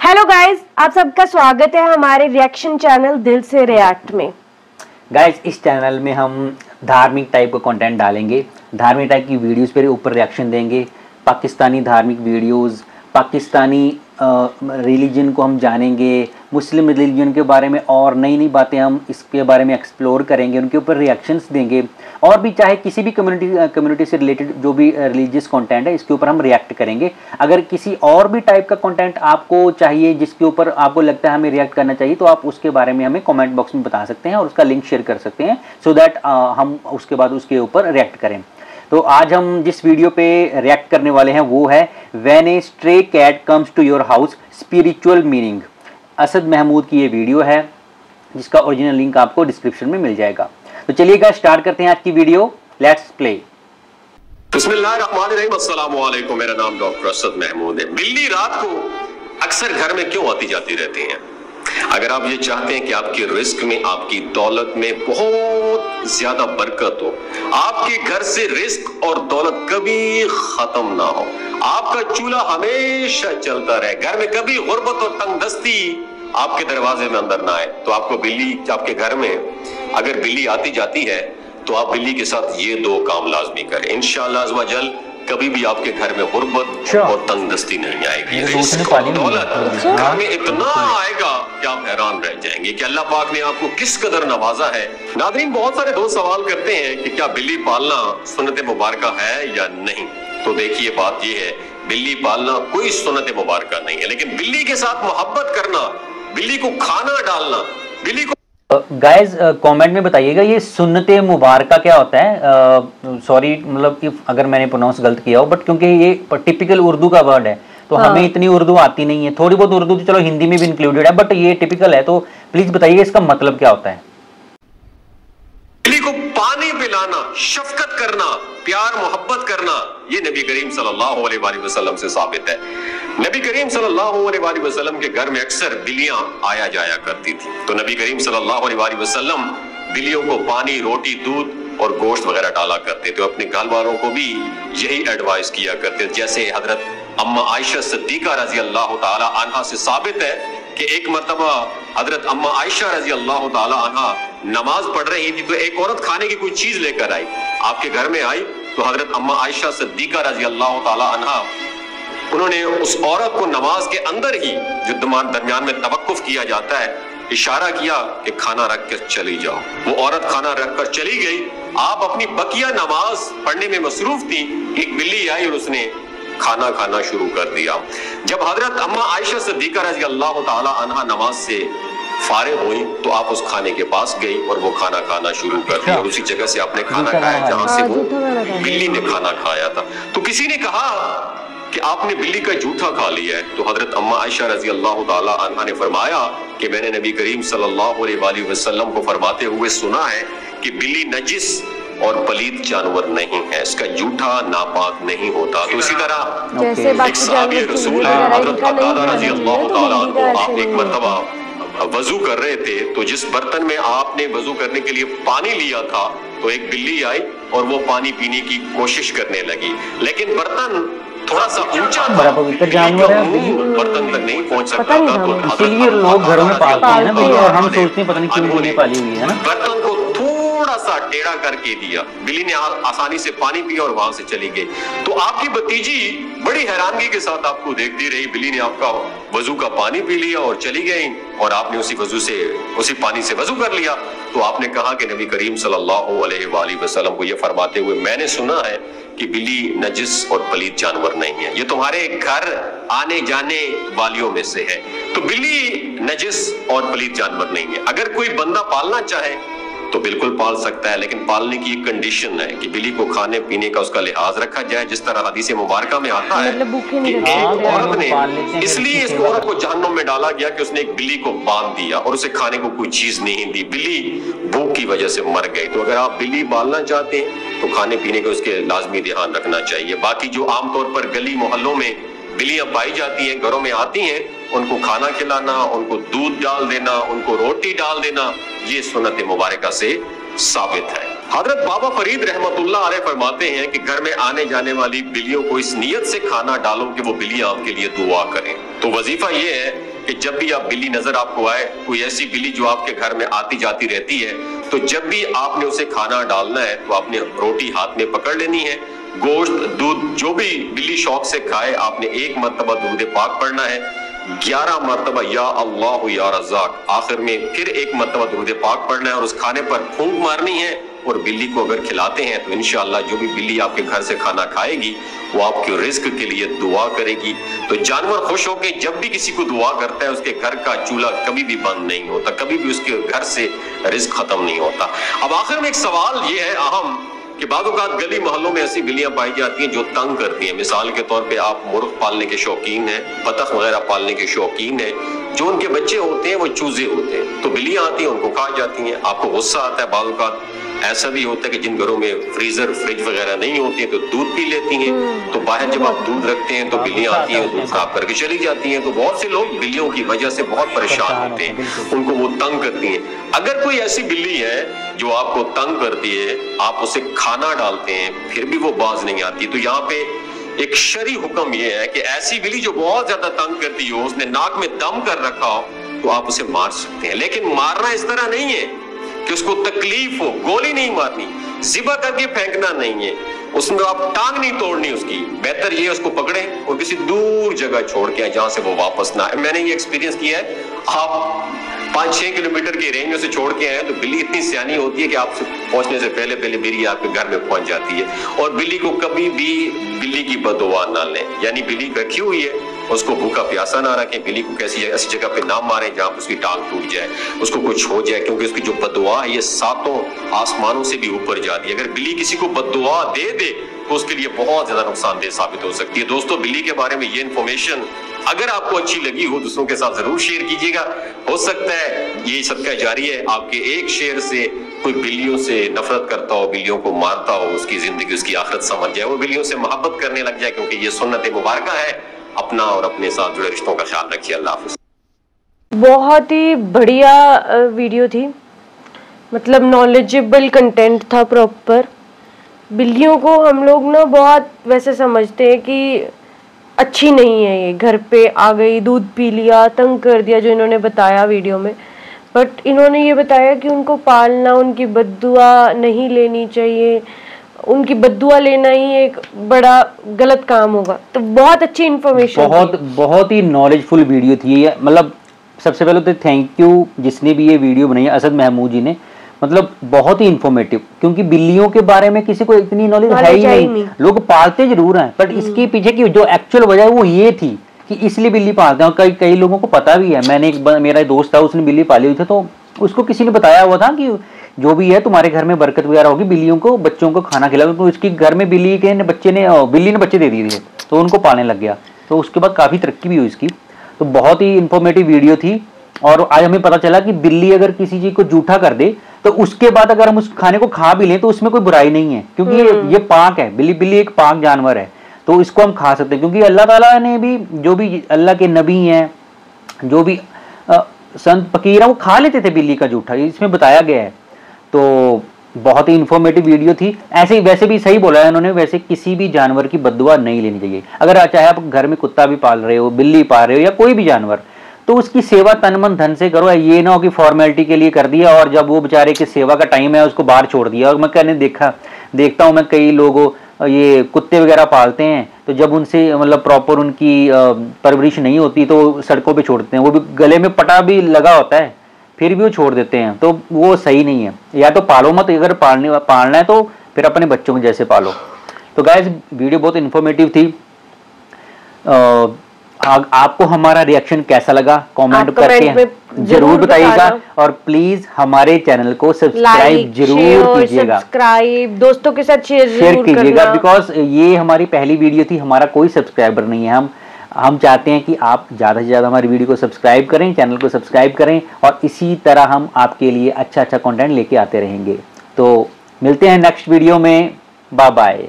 Hello guys, आप सबका स्वागत है हमारे रिएक्शन चैनल दिल से रिएक्ट में। गाइस, इस चैनल में हम धार्मिक टाइप का कंटेंट डालेंगे, धार्मिक टाइप की वीडियोस पर ऊपर रिएक्शन देंगे। पाकिस्तानी धार्मिक वीडियोस, पाकिस्तानी रिलीजन को हम जानेंगे, मुस्लिम रिलीजन के बारे में और नई नई बातें हम इसके बारे में एक्सप्लोर करेंगे, उनके ऊपर रिएक्शंस देंगे। और भी चाहे किसी भी कम्युनिटी से रिलेटेड जो भी रिलीजियस कंटेंट है इसके ऊपर हम रिएक्ट करेंगे। अगर किसी और भी टाइप का कंटेंट आपको चाहिए जिसके ऊपर आपको लगता है हमें रिएक्ट करना चाहिए, तो आप उसके बारे में हमें कमेंट बॉक्स में बता सकते हैं और उसका लिंक शेयर कर सकते हैं, सो दैट हम उसके बाद उसके ऊपर रिएक्ट करें। तो आज हम जिस वीडियो पे रिएक्ट करने वाले हैं वो है when a stray cat comes to your house spiritual meaning. Asad Mahmood की ये वीडियो है जिसका ओरिजिनल लिंक आपको डिस्क्रिप्शन में मिल जाएगा। तो चलिएगा स्टार्ट करते हैं आज की वीडियो। Let's play. बिस्मिल्लाहिर्रहमानिर्रहीम, अस्सलाम वालेकुम। मेरा नाम डॉक्टर असद महमूद है। बिल्ली रात को अक्सर घर में क्यों आती जाती रहती हैं? अगर आप ये चाहते हैं कि आपके रिस्क में, आपकी दौलत में बहुत ज्यादा बरकत हो, आपके घर से रिस्क और दौलत कभी खत्म ना हो, आपका चूल्हा हमेशा चलता रहे, घर में कभी गुर्बत और तंगदस्ती आपके दरवाजे में अंदर ना आए, तो आपको बिल्ली आपके घर में अगर बिल्ली आती जाती है तो आप बिल्ली के साथ ये दो काम लाजमी करें। इंशाअल्लाह अज़्ज़ व जल कभी भी आपके घर में गुर्बत और तंगदस्ती नहीं आएगी। रिस्क और दौलत घर में इतना आएगा कि आप हैरान रह जाएंगे कि अल्लाह पाक ने आपको किस कदर नवाजा है। नाज़रीन, बहुत सारे दोस्त सवाल करते हैं कि क्या बिल्ली पालना सुन्नत मुबारका है या नहीं। तो देखिए, बात ये है, बिल्ली पालना कोई सुन्नत मुबारका नहीं है, लेकिन बिल्ली के साथ मोहब्बत करना, बिल्ली को खाना डालना, बिल्ली को गाइस कमेंट में बताइएगा ये सुन्नत मुबारका क्या होता है। सॉरी, मतलब कि अगर मैंने प्रोनाउंस गलत किया हो, बट क्योंकि ये टिपिकल उर्दू का वर्ड है तो हमें इतनी उर्दू आती नहीं है। थोड़ी बहुत उर्दू तो चलो हिंदी में भी इंक्लूडेड है, बट ये टिपिकल है, तो प्लीज बताइए इसका मतलब क्या होता है। बिल्ली को पानी पिलाना, शफकत करना, प्यार मोहब्बत करना, ये नबी करीम सल्लल्लाहु अलैहि वसल्लम से साबित है। नबी करीम सल्लल्लाहु अलैहि वसल्लम के घर में अक्सर बिल्लियां आया जाया करती थी, तो नबी करीम सल्लल्लाहु अलैहि वसल्लम बिल्लियों को पानी, रोटी, दूध और गोश्त वगैरह डाला करते थे। अपने घर वालों को भी यही एडवाइस किया करते थे। जैसे हजरत अम्मा आयशा सिद्दीका रजी अल्लाह ताला अन्हा से साबित है कि एक मर्तबा हजरत अम्मा आयशा रजी अल्लाह ताला अन्हा नमाज पढ़ रही थी, तो एक औरत खाने की कोई चीज लेकर आई, आपके घर में आई, तो हजरत अम्मा आयशा सिद्दीका रजी अल्लाह ताला अन्हा उन्होंने उस औरत को नमाज के अंदर ही, जो दरमियान में तवक्कुफ किया जाता है, इशारा किया कि खाना रख कर चली जाओ। वो औरत खाना रख कर चली गई। आप अपनी बकिया नमाज पढ़ने में मसरूफ थी, एक बिल्ली आई और उसने खाना खाना शुरू कर दिया। जब हजरत अम्मा आयशा सिद्दीका रज़ी अल्लाह ताला अन्हा नमाज से फारिग हुई तो आप उस खाने के पास गई और वो खाना खाना शुरू कर दिया, और उसी जगह से आपने खाना खाया जहां से वो बिल्ली ने खाना खाया था। तो किसी ने कहा कि आपने बिल्ली का जूठा खा लिया है, तो हजरत अम्मा आयशा रज़ी अल्लाह ताला अन्हा ने फरमाया कि मैंने नबी करीम सल्लल्लाहु अलैहि वसल्लम को फरमाते हुए सुना है कि बिल्ली नजिस और पलीद जानवर नहीं है, इसका जूठा नापाक नहीं होता। तो इसी तरह एक सहाबी रसूल है हजरत अतादा रज़ी अल्लाह ताला अन्हु, आप एक मर्तबा वजू कर रहे थे, तो जिस बर्तन में आपने वजू करने के लिए पानी लिया था, तो एक बिल्ली आई और वो पानी पीने की कोशिश करने लगी, लेकिन बर्तन थोड़ा सा ऊंचा था, पवित्र जानवर है, बर्तन तक नहीं पहुंच सकता था, तो इसीलिए लोग घरों में पालते हैं ना, और हम सोचते हैं पता नहीं क्यों बिल्ली पाली हुई है ना। बर्तन को थोड़ा सा टेढ़ा करके दिया, बिल्ली ने आसानी से पानी पिया और वहां से चली गई। तो आपकी भतीजी बड़ी हैरानगी के साथ आपको देखती रही, बिल्ली ने आपका वजू का पानी पी लिया और चली गई, और आपने उसी पानी से वजू कर लिया। तो आपने कहा कि नबी करीम सल्लल्लाहु अलैहि वसल्लम को यह फरमाते हुए मैंने सुना है कि बिल्ली नजिस और पलीद जानवर नहीं है, ये तुम्हारे घर आने जाने वालियों में से है। तो बिल्ली नजिस और पलीद जानवर नहीं है। अगर कोई बंदा पालना चाहे तो बिल्कुल पाल सकता है, लेकिन पालने की एक कंडीशन है कि बिल्ली को खाने पीने का उसका लिहाज रखा जाए, जिस तरह हदीस मुबारका में आता है कि एक औरत ने, इसलिए इस औरत को जहन्नुम में डाला गया कि उसने एक बिल्ली को बांध दिया और उसे खाने को कोई चीज नहीं दी, बिल्ली भूख की वजह से मर गई। तो अगर आप बिल्ली पालना चाहते हैं तो खाने पीने का उसके लाजमी ध्यान रखना चाहिए। बाकी जो आमतौर पर गली मोहल्लों में बिल्लियां पाई जाती हैं, घरों में आती हैं, उनको खाना खिलाना, उनको दूध डाल देना, उनको रोटी डाल देना, ये सुन्नत मुबारका से साबित है। हजरत बाबा फरीद रहमतुल्लाह अलैह फरमाते हैं कि घर में आने जाने वाली बिल्लियों को इस नियत से खाना डालो कि वो बिल्लियां आपके लिए दुआ करें। तो वजीफा ये है कि जब भी आप बिल्ली नजर आपको आए, कोई ऐसी बिल्ली जो आपके घर में आती जाती रहती है, तो जब भी आपने उसे खाना डालना है तो आपने रोटी हाथ में पकड़ लेनी है, गोश्त दूध जो भी बिल्ली शौक से खाए आपने 1 मरतबा दुरूद पाक पढ़ना है, 11 मरतबा या अल्लाह या रज़ाक, आखिर में फिर 1 मरतबा दुरूद पाक पढ़ना है और उस खाने पर फूंक मारनी है। और बिल्ली को अगर खिलाते हैं तो इंशाअल्लाह जो भी बिल्ली आपके घर से खाना खाएगी वो आपके रिस्क के लिए दुआ करेगी। तो जानवर खुश होकर जब भी किसी को दुआ करता है उसके घर का चूल्हा कभी भी बंद नहीं होता, कभी भी उसके घर से रिस्क खत्म नहीं होता। अब आखिर में एक सवाल ये है अहम कि बाद औक़ात गली मोहल्लों में ऐसी बिल्लियां पाई जाती हैं जो तंग करती हैं। मिसाल के तौर पे आप मुर्ग पालने के शौकीन हैं, बतख वगैरह पालने के शौकीन हैं, जो उनके बच्चे होते हैं वो चूजे होते हैं, तो बिल्लियां आती हैं उनको खा जाती हैं। आपको गुस्सा आता है, बाद औक़ात ऐसा भी होता है कि जिन घरों में फ्रीजर फ्रिज वगैरह नहीं होती है तो दूध पी लेती हैं, तो बाहर जब आप दूध रखते हैं तो बिल्लियां आती हैं दूध साफ करके चली जाती हैं। तो बहुत से लोग बिल्लियों की वजह से बहुत परेशान होते हैं, उनको वो तंग करती हैं। अगर कोई ऐसी बिल्ली है जो आपको तंग करती है, आप उसे खाना डालते हैं फिर भी वो बाज नहीं आती, तो यहाँ पे एक शरी हुक्म ये है कि ऐसी बिल्ली जो बहुत ज्यादा तंग करती हो, उसने नाक में दम कर रखा हो, तो आप उसे मार सकते हैं। लेकिन मारना इस तरह नहीं है कि उसको तकलीफ हो, गोली नहीं मारनी, जिबा करके फेंकना नहीं है, उसमें आप टांग नहीं तोड़नी उसकी। बेहतर ये उसको पकड़े और किसी दूर जगह छोड़ के जहां से वो वापस ना आए। मैंने ये एक्सपीरियंस किया है, आप 5-6 किलोमीटर की रेंज में से छोड़ के आए तो बिल्ली इतनी सियानी होती है कि आपसे पहुंचने से पहले पहले बिल्ली आपके घर में पहुंच जाती है। और बिल्ली को कभी भी बिल्ली की बददुआ ना लें, यानी बिल्ली रखी हुई है उसको भूखा प्यासा ना रखें, बिल्ली को कैसी ऐसी जगह पे ना मारें जहां पर उसकी टांग टूट जाए, उसको कुछ हो जाए, क्योंकि उसकी जो बददुआ है ये 7 आसमानों से भी ऊपर जाती है। अगर बिल्ली किसी को बददुआ दे दे तो उसके लिए बहुत ज्यादा नुकसानदेह साबित हो सकती है। दोस्तों, बिल्ली के बारे में ये इन्फॉर्मेशन अगर आपको अच्छी लगी हो दूसरों के साथ जरूर शेयर कीजिएगा। हो सकता है ये सदका जारी है, आपके एक शेयर से कोई बिल्लियों से नफरत करता हो, बिल्लियों को मारता हो, उसकी जिंदगी उसकी आखिरत समझ जाए, वो बिल्लियों से मोहब्बत करने लग जाए, क्योंकि ये सुन्नत मुबारक है। अपना और अपने साथ जुड़े रिश्तों का ख्याल रखिए। अल्लाह हाफ़िज़। बहुत ही बढ़िया वीडियो थी, मतलब नॉलेजेबल कंटेंट था प्रॉपर। बिल्लियों को हम लोग ना बहुत वैसे समझते हैं कि अच्छी नहीं है, ये घर पे आ गई, दूध पी लिया, तंग कर दिया, जो इन्होंने बताया वीडियो में। बट इन्होंने ये बताया कि उनको पालना, उनकी बद्दुआ नहीं लेनी चाहिए, उनकी बद्दुआ लेना ही एक बड़ा गलत काम होगा। तो बहुत अच्छी इन्फॉर्मेशन, बहुत ही नॉलेजफुल वीडियो थी ये। मतलब सबसे पहले तो थैंक यू जिसने भी ये वीडियो बनाई, असद महमूद जी ने। मतलब बहुत ही इंफॉर्मेटिव, क्योंकि बिल्लियों के बारे में किसी को इतनी नॉलेज है ही नहीं। लोग पालते जरूर हैं, बट इसके पीछे की जो एक्चुअल वजह है वो ये थी कि इसलिए बिल्ली पालते हैं। और कई लोगों को पता भी है। मैंने मेरा दोस्त था, उसने बिल्ली पाली हुई थी, तो उसको किसी ने बताया हुआ था कि जो भी है तुम्हारे घर में बरकत वगैरह होगी, बिल्लियों को बच्चों को खाना खिलाओ। तो उसके घर में बिल्ली ने बच्चे दे दिए थे, तो उनको पालने लग गया। तो उसके बाद काफ़ी तरक्की भी हुई इसकी। तो बहुत ही इंफॉर्मेटिव वीडियो थी। और आज हमें पता चला कि बिल्ली अगर किसी चीज़ को जूठा कर दे तो उसके बाद अगर हम उस खाने को खा भी लें तो उसमें कोई बुराई नहीं है, क्योंकि ये पाक है। बिल्ली एक पाक जानवर है, तो इसको हम खा सकते हैं। क्योंकि अल्लाह ताला ने भी, जो भी अल्लाह के नबी हैं, जो भी संत फकीर हैं, वो खा लेते थे बिल्ली का जूठा, इसमें बताया गया है। तो बहुत ही इंफॉर्मेटिव वीडियो थी। ऐसे वैसे भी सही बोला है उन्होंने, वैसे किसी भी जानवर की बद्दुआ नहीं लेनी चाहिए। अगर चाहे आप घर में कुत्ता भी पाल रहे हो, बिल्ली पाल रहे हो या कोई भी जानवर, तो उसकी सेवा तन मन धन से करो। ये ना हो कि फॉर्मेलिटी के लिए कर दिया और जब वो बेचारे की सेवा का टाइम है उसको बाहर छोड़ दिया। और मैं देखता हूँ मैं कई लोगों ये कुत्ते वगैरह पालते हैं, तो जब उनसे मतलब प्रॉपर उनकी परवरिश नहीं होती तो सड़कों पे छोड़ देते हैं। वो भी गले में पटा भी लगा होता है, फिर भी वो छोड़ देते हैं, तो वो सही नहीं है। या तो पालो मत, अगर पालना है तो फिर अपने बच्चों को जैसे पालो। तो गाइस, वीडियो बहुत इन्फॉर्मेटिव थी। आपको हमारा रिएक्शन कैसा लगा कमेंट करके जरूर बताइएगा। और प्लीज हमारे चैनल को सब्सक्राइब जरूर कीजिएगा, सब्सक्राइब दोस्तों के साथ शेयर कीजिएगा। बिकॉज ये हमारी पहली वीडियो थी, हमारा कोई सब्सक्राइबर नहीं है। हम चाहते हैं कि आप ज़्यादा से ज़्यादा हमारी वीडियो को सब्सक्राइब करें, चैनल को सब्सक्राइब करें, और इसी तरह हम आपके लिए अच्छा कंटेंट लेके आते रहेंगे। तो मिलते हैं नेक्स्ट वीडियो में। Bye bye.